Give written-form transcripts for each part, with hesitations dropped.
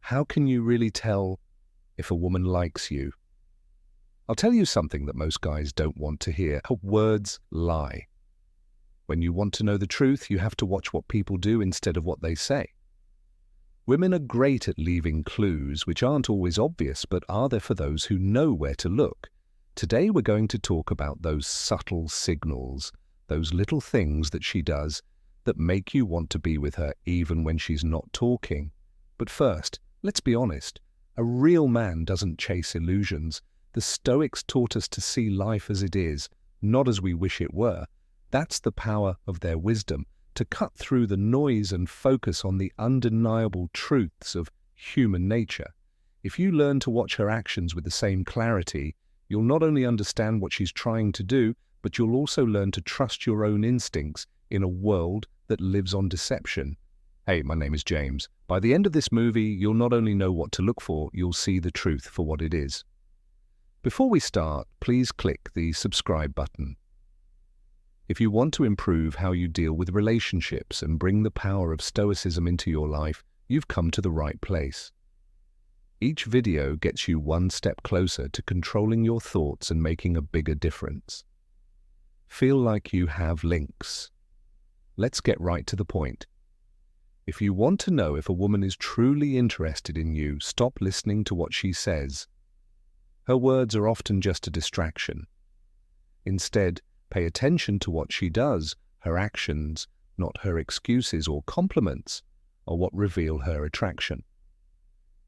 How can you really tell if a woman likes you? I'll tell you something that most guys don't want to hear. Her words lie. When you want to know the truth, you have to watch what people do instead of what they say. Women are great at leaving clues, which aren't always obvious, but are there for those who know where to look. Today we're going to talk about those subtle signals, those little things that she does that make you want to be with her even when she's not talking. But first, let's be honest, a real man doesn't chase illusions. The Stoics taught us to see life as it is, not as we wish it were. That's the power of their wisdom, to cut through the noise and focus on the undeniable truths of human nature. If you learn to watch her actions with the same clarity, you'll not only understand what she's trying to do, but you'll also learn to trust your own instincts in a world that lives on deception. Hey, my name is James. By the end of this movie, you'll not only know what to look for, you'll see the truth for what it is. Before we start, please click the subscribe button. If you want to improve how you deal with relationships and bring the power of Stoicism into your life, you've come to the right place. Each video gets you one step closer to controlling your thoughts and making a bigger difference. Feel like you have links. Let's get right to the point. If you want to know if a woman is truly interested in you, stop listening to what she says. Her words are often just a distraction. Instead, pay attention to what she does. Her actions, not her excuses or compliments, are what reveal her attraction.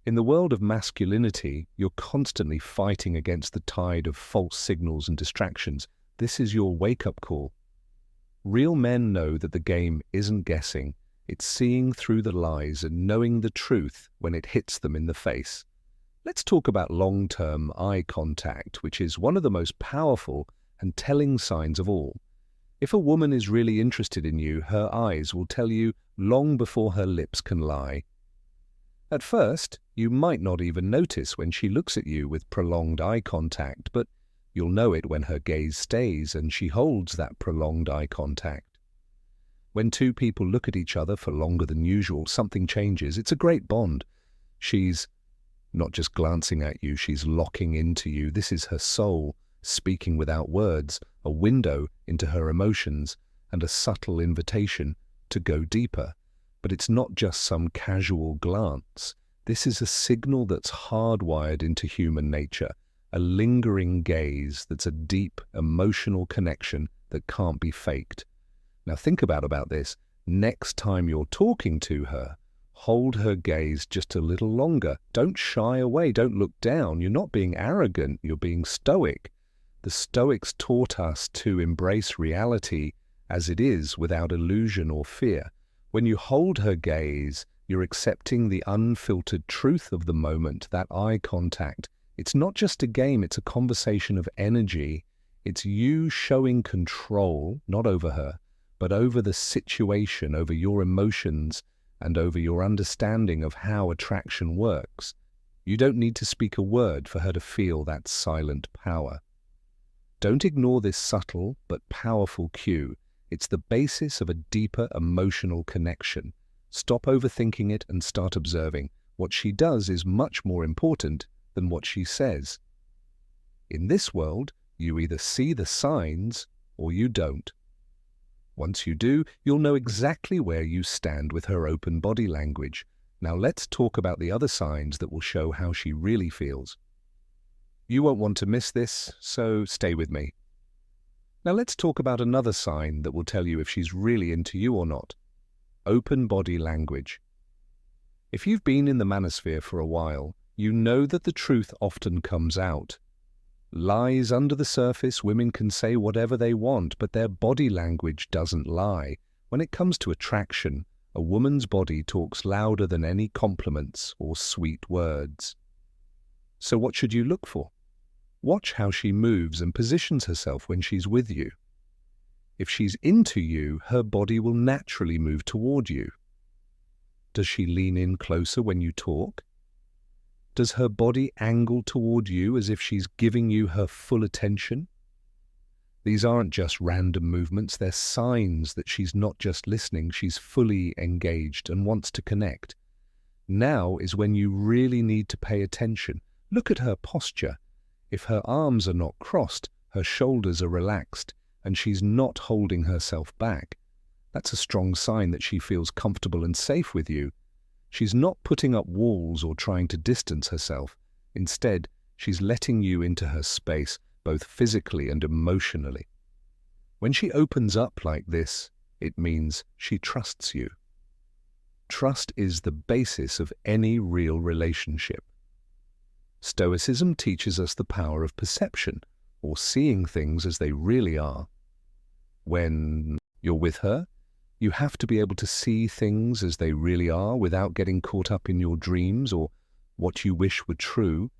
In the world of masculinity, you're constantly fighting against the tide of false signals and distractions. This is your wake-up call. Real men know that the game isn't guessing. It's seeing through the lies and knowing the truth when it hits them in the face. Let's talk about long-term eye contact, which is one of the most powerful and telling signs of all. If a woman is really interested in you, her eyes will tell you long before her lips can lie. At first, you might not even notice when she looks at you with prolonged eye contact, but you'll know it when her gaze stays and she holds that prolonged eye contact. When two people look at each other for longer than usual, something changes. It's a great bond. She's not just glancing at you, she's locking into you. This is her soul, speaking without words, a window into her emotions, and a subtle invitation to go deeper. But it's not just some casual glance. This is a signal that's hardwired into human nature, a lingering gaze that's a deep emotional connection that can't be faked. Now think about this. Next time you're talking to her, hold her gaze just a little longer. Don't shy away. Don't look down. You're not being arrogant. You're being stoic. The Stoics taught us to embrace reality as it is without illusion or fear. When you hold her gaze, you're accepting the unfiltered truth of the moment, that eye contact. It's not just a game, it's a conversation of energy. It's you showing control, not over her, but over the situation, over your emotions, and over your understanding of how attraction works. You don't need to speak a word for her to feel that silent power. Don't ignore this subtle but powerful cue. It's the basis of a deeper emotional connection. Stop overthinking it and start observing. What she does is much more important than what she says. In this world, you either see the signs or you don't. Once you do, you'll know exactly where you stand with her open body language. Now let's talk about the other signs that will show how she really feels. You won't want to miss this, so stay with me. Now let's talk about another sign that will tell you if she's really into you or not. Open body language. If you've been in the manosphere for a while, you know that the truth often comes out. Lies under the surface, women can say whatever they want, but their body language doesn't lie. When it comes to attraction, a woman's body talks louder than any compliments or sweet words. So what should you look for? Watch how she moves and positions herself when she's with you. If she's into you, her body will naturally move toward you. Does she lean in closer when you talk? Does her body angle toward you as if she's giving you her full attention? These aren't just random movements, they're signs that she's not just listening, she's fully engaged and wants to connect. Now is when you really need to pay attention. Look at her posture. If her arms are not crossed, her shoulders are relaxed, and she's not holding herself back, that's a strong sign that she feels comfortable and safe with you. She's not putting up walls or trying to distance herself. Instead, she's letting you into her space, both physically and emotionally. When she opens up like this, it means she trusts you. Trust is the basis of any real relationship. Stoicism teaches us the power of perception, or seeing things as they really are. When you're with her, you have to be able to see things as they really are without getting caught up in your dreams or what you wish were true.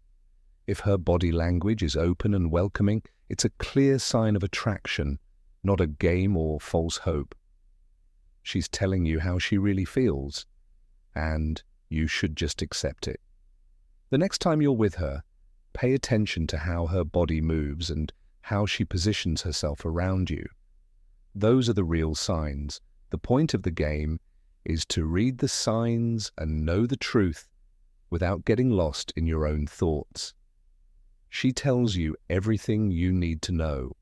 If her body language is open and welcoming, it's a clear sign of attraction, not a game or false hope. She's telling you how she really feels, and you should just accept it. The next time you're with her, pay attention to how her body moves and how she positions herself around you. Those are the real signs. The point of the game is to read the signs and know the truth without getting lost in your own thoughts. She tells you everything you need to know.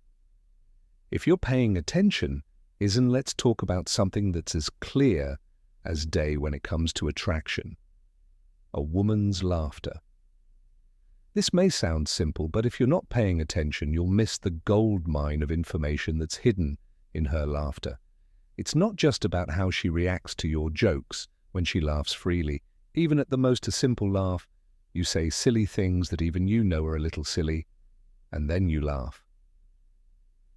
If you're paying attention, let's talk about something that's as clear as day when it comes to attraction. A woman's laughter. This may sound simple, but if you're not paying attention, you'll miss the gold mine of information that's hidden in her laughter. It's not just about how she reacts to your jokes when she laughs freely. Even at the most simple laugh, you say silly things that even you know are a little silly, and then you laugh.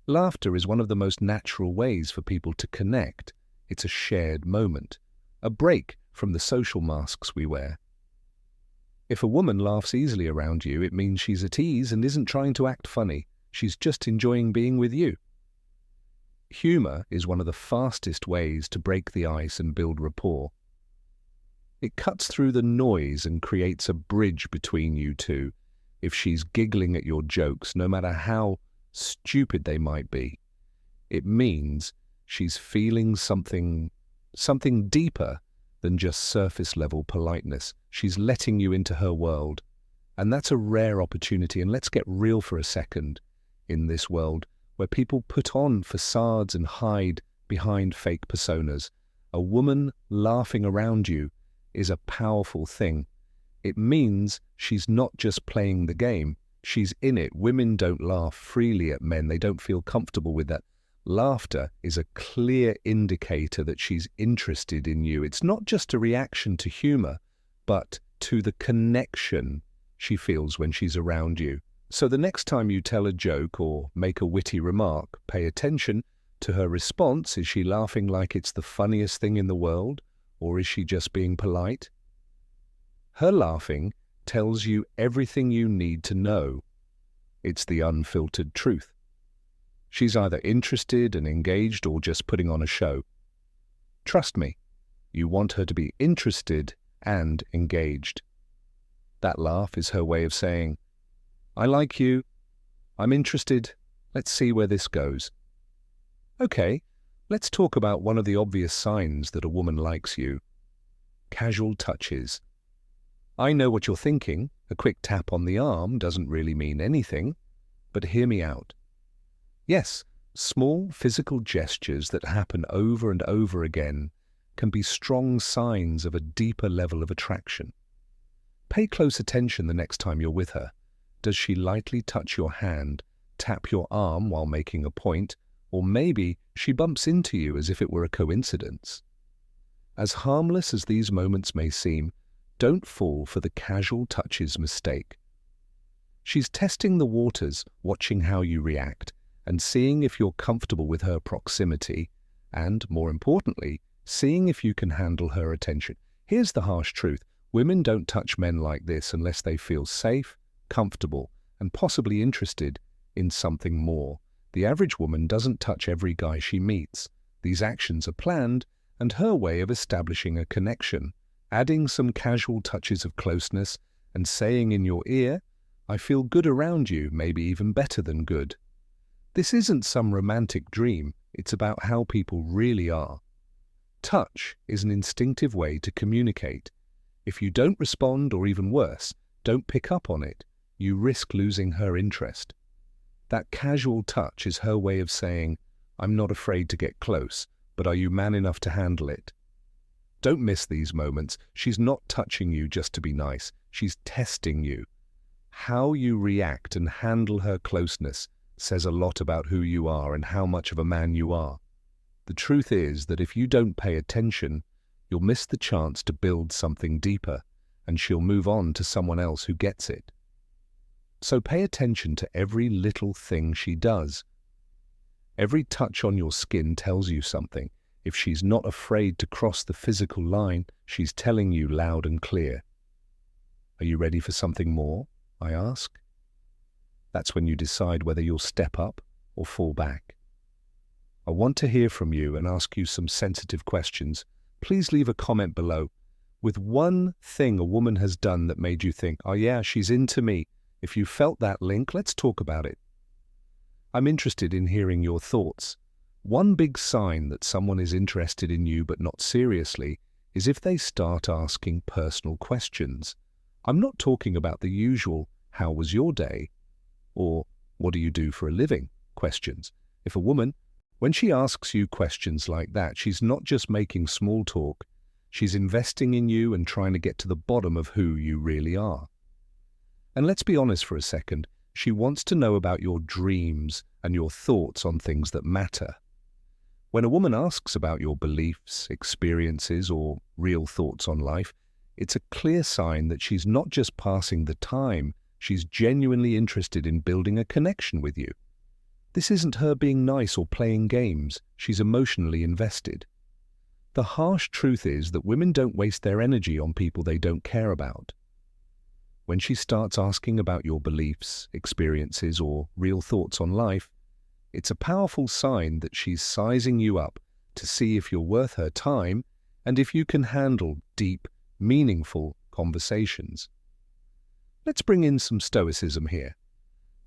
Laughter is one of the most natural ways for people to connect. It's a shared moment, a break from the social masks we wear. If a woman laughs easily around you, it means she's at ease and isn't trying to act funny. She's just enjoying being with you. Humor is one of the fastest ways to break the ice and build rapport. It cuts through the noise and creates a bridge between you two. If she's giggling at your jokes, no matter how stupid they might be, it means she's feeling something deeper than just surface-level politeness. She's letting you into her world, and that's a rare opportunity. And let's get real for a second. In this world where people put on facades and hide behind fake personas, a woman laughing around you is a powerful thing. It means she's not just playing the game, she's in it. Women don't laugh freely at men. They don't feel comfortable with that. Laughter is a clear indicator that she's interested in you. It's not just a reaction to humor, but to the connection she feels when she's around you. So the next time you tell a joke or make a witty remark, pay attention to her response. Is she laughing like it's the funniest thing in the world, or is she just being polite? Her laughing tells you everything you need to know. It's the unfiltered truth. She's either interested and engaged or just putting on a show. Trust me, you want her to be interested and engaged. That laugh is her way of saying, I like you, I'm interested, let's see where this goes. Okay, let's talk about one of the obvious signs that a woman likes you. Casual touches. I know what you're thinking. A quick tap on the arm doesn't really mean anything, but hear me out. Yes, small physical gestures that happen over and over again can be strong signs of a deeper level of attraction. Pay close attention the next time you're with her. Does she lightly touch your hand, tap your arm while making a point, or maybe she bumps into you as if it were a coincidence? As harmless as these moments may seem, don't fall for the casual touches mistake. She's testing the waters, watching how you react, and seeing if you're comfortable with her proximity, and, more importantly, seeing if you can handle her attention. Here's the harsh truth. Women don't touch men like this unless they feel safe, comfortable, and possibly interested in something more. The average woman doesn't touch every guy she meets. These actions are planned and her way of establishing a connection. Adding some casual touches of closeness and saying in your ear, I feel good around you, maybe even better than good. This isn't some romantic dream, it's about how people really are. Touch is an instinctive way to communicate. If you don't respond, or even worse, don't pick up on it, you risk losing her interest. That casual touch is her way of saying, "I'm not afraid to get close, but are you man enough to handle it?" Don't miss these moments. She's not touching you just to be nice. She's testing you. How you react and handle her closeness says a lot about who you are and how much of a man you are. The truth is that if you don't pay attention, you'll miss the chance to build something deeper, and she'll move on to someone else who gets it. So pay attention to every little thing she does. Every touch on your skin tells you something. If she's not afraid to cross the physical line, she's telling you loud and clear. Are you ready for something more? I ask. That's when you decide whether you'll step up or fall back. I want to hear from you and ask you some sensitive questions. Please leave a comment below with one thing a woman has done that made you think, "Oh yeah, she's into me." If you felt that link, let's talk about it. I'm interested in hearing your thoughts. One big sign that someone is interested in you but not seriously is if they start asking personal questions. I'm not talking about the usual, "How was your day?" or "What do you do for a living?" questions. If a woman, when she asks you questions like that, she's not just making small talk, she's investing in you and trying to get to the bottom of who you really are. And let's be honest for a second, she wants to know about your dreams and your thoughts on things that matter. When a woman asks about your beliefs, experiences, or real thoughts on life, it's a clear sign that she's not just passing the time, she's genuinely interested in building a connection with you. This isn't her being nice or playing games, she's emotionally invested. The harsh truth is that women don't waste their energy on people they don't care about. When she starts asking about your beliefs, experiences, or real thoughts on life, it's a powerful sign that she's sizing you up to see if you're worth her time and if you can handle deep, meaningful conversations. Let's bring in some Stoicism here.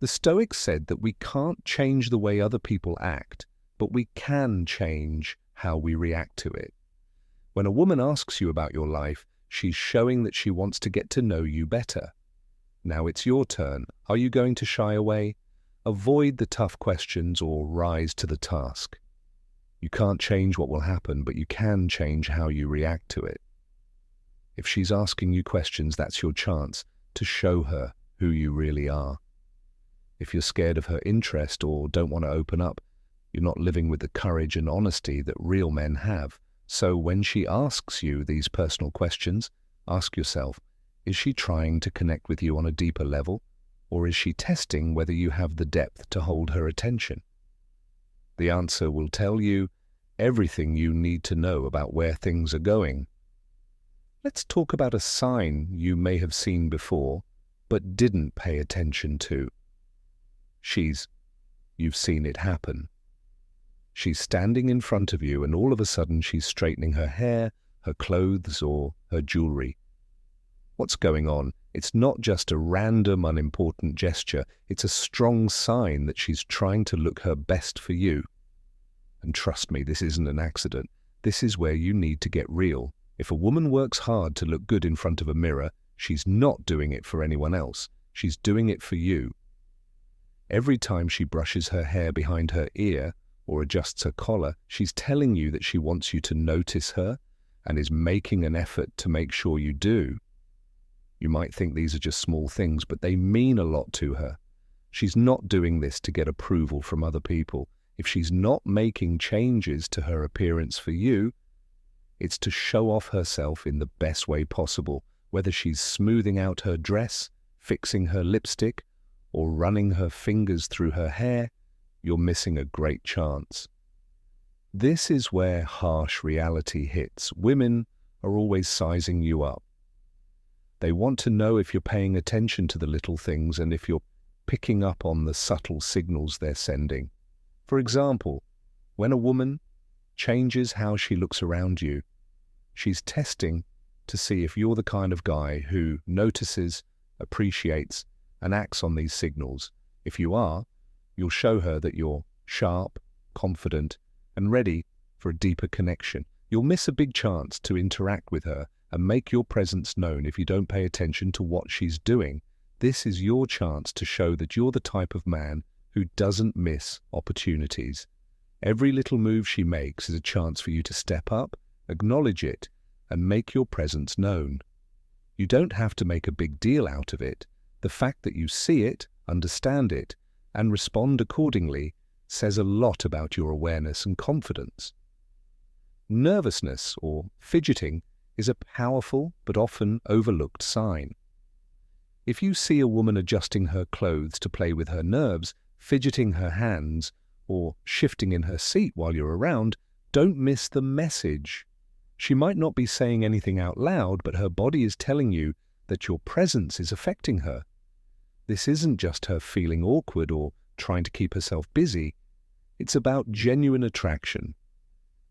The Stoics said that we can't change the way other people act, but we can change how we react to it. When a woman asks you about your life, she's showing that she wants to get to know you better. Now it's your turn. Are you going to shy away? Avoid the tough questions or rise to the task. You can't change what will happen, but you can change how you react to it. If she's asking you questions, that's your chance to show her who you really are. If you're scared of her interest or don't want to open up, you're not living with the courage and honesty that real men have. So when she asks you these personal questions, ask yourself, is she trying to connect with you on a deeper level, or is she testing whether you have the depth to hold her attention? The answer will tell you everything you need to know about where things are going. Let's talk about a sign you may have seen before, but didn't pay attention to. You've seen it happen. She's standing in front of you and all of a sudden she's straightening her hair, her clothes, or her jewelry. What's going on? It's not just a random, unimportant gesture. It's a strong sign that she's trying to look her best for you. And trust me, this isn't an accident. This is where you need to get real. If a woman works hard to look good in front of a mirror, she's not doing it for anyone else. She's doing it for you. Every time she brushes her hair behind her ear or adjusts her collar, she's telling you that she wants you to notice her and is making an effort to make sure you do. You might think these are just small things, but they mean a lot to her. She's not doing this to get approval from other people. If she's not making changes to her appearance for you, it's to show off herself in the best way possible, whether she's smoothing out her dress, fixing her lipstick, or running her fingers through her hair. You're missing a great chance. This is where harsh reality hits. Women are always sizing you up. They want to know if you're paying attention to the little things and if you're picking up on the subtle signals they're sending. For example, when a woman changes how she looks around you, she's testing to see if you're the kind of guy who notices, appreciates, and acts on these signals. If you are, you'll show her that you're sharp, confident, and ready for a deeper connection. You'll miss a big chance to interact with her and make your presence known if you don't pay attention to what she's doing. This is your chance to show that you're the type of man who doesn't miss opportunities. Every little move she makes is a chance for you to step up, acknowledge it, and make your presence known. You don't have to make a big deal out of it. The fact that you see it, understand it, and respond accordingly says a lot about your awareness and confidence. Nervousness, or fidgeting, is a powerful but often overlooked sign. If you see a woman adjusting her clothes to play with her nerves, fidgeting her hands, or shifting in her seat while you're around, don't miss the message. She might not be saying anything out loud, but her body is telling you that your presence is affecting her. This isn't just her feeling awkward or trying to keep herself busy. It's about genuine attraction.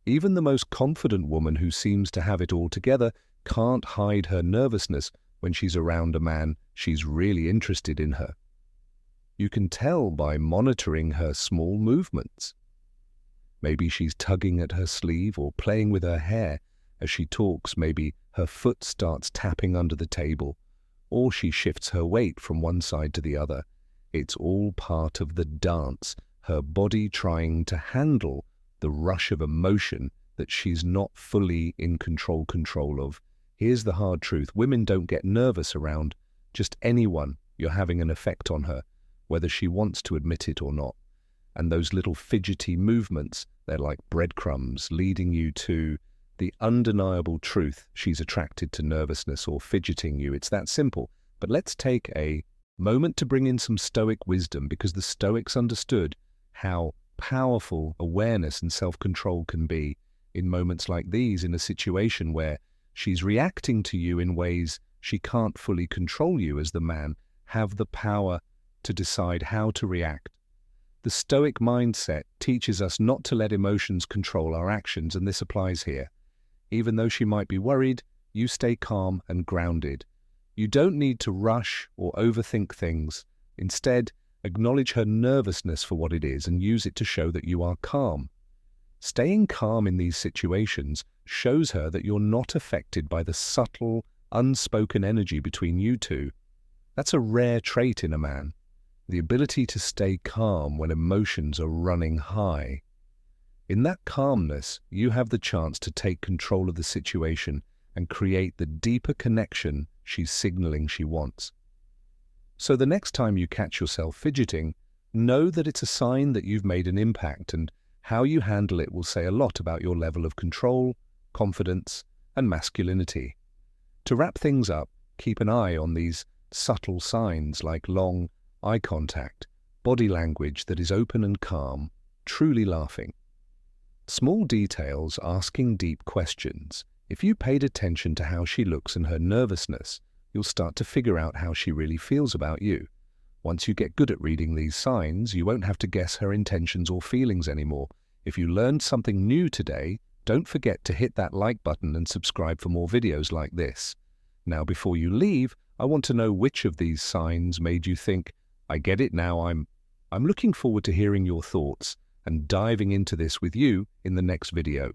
Even the most confident woman who seems to have it all together can't hide her nervousness when she's around a man she's really interested in her. You can tell by monitoring her small movements. Maybe she's tugging at her sleeve or playing with her hair as she talks. Maybe her foot starts tapping under the table, or she shifts her weight from one side to the other. It's all part of the dance, her body trying to handle the rush of emotion that she's not fully in control of. Here's the hard truth. Women don't get nervous around just anyone you're having an effect on her, whether she wants to admit it or not. And those little fidgety movements, they're like breadcrumbs leading you to the undeniable truth she's attracted to nervousness or fidgeting you. It's that simple. But let's take a moment to bring in some Stoic wisdom, because the Stoics understood how powerful awareness and self-control can be in moments like these, in a situation where she's reacting to you in ways she can't fully control. You, as the man, have the power to decide how to react. The Stoic mindset teaches us not to let emotions control our actions, and this applies here. Even though she might be worried, you stay calm and grounded. You don't need to rush or overthink things. Instead, acknowledge her nervousness for what it is and use it to show that you are calm. Staying calm in these situations shows her that you're not affected by the subtle, unspoken energy between you two. That's a rare trait in a man, the ability to stay calm when emotions are running high. In that calmness, you have the chance to take control of the situation and create the deeper connection she's signaling she wants. So the next time you catch yourself fidgeting, know that it's a sign that you've made an impact, and how you handle it will say a lot about your level of control, confidence, and masculinity. To wrap things up, keep an eye on these subtle signs like long eye contact, body language that is open and calm, truly laughing. Small details asking deep questions. If you paid attention to how she looks and her nervousness, you'll start to figure out how she really feels about you. Once you get good at reading these signs, you won't have to guess her intentions or feelings anymore. If you learned something new today, don't forget to hit that like button and subscribe for more videos like this. Now, before you leave, I want to know which of these signs made you think, I get it now. I'm looking forward to hearing your thoughts and diving into this with you in the next video.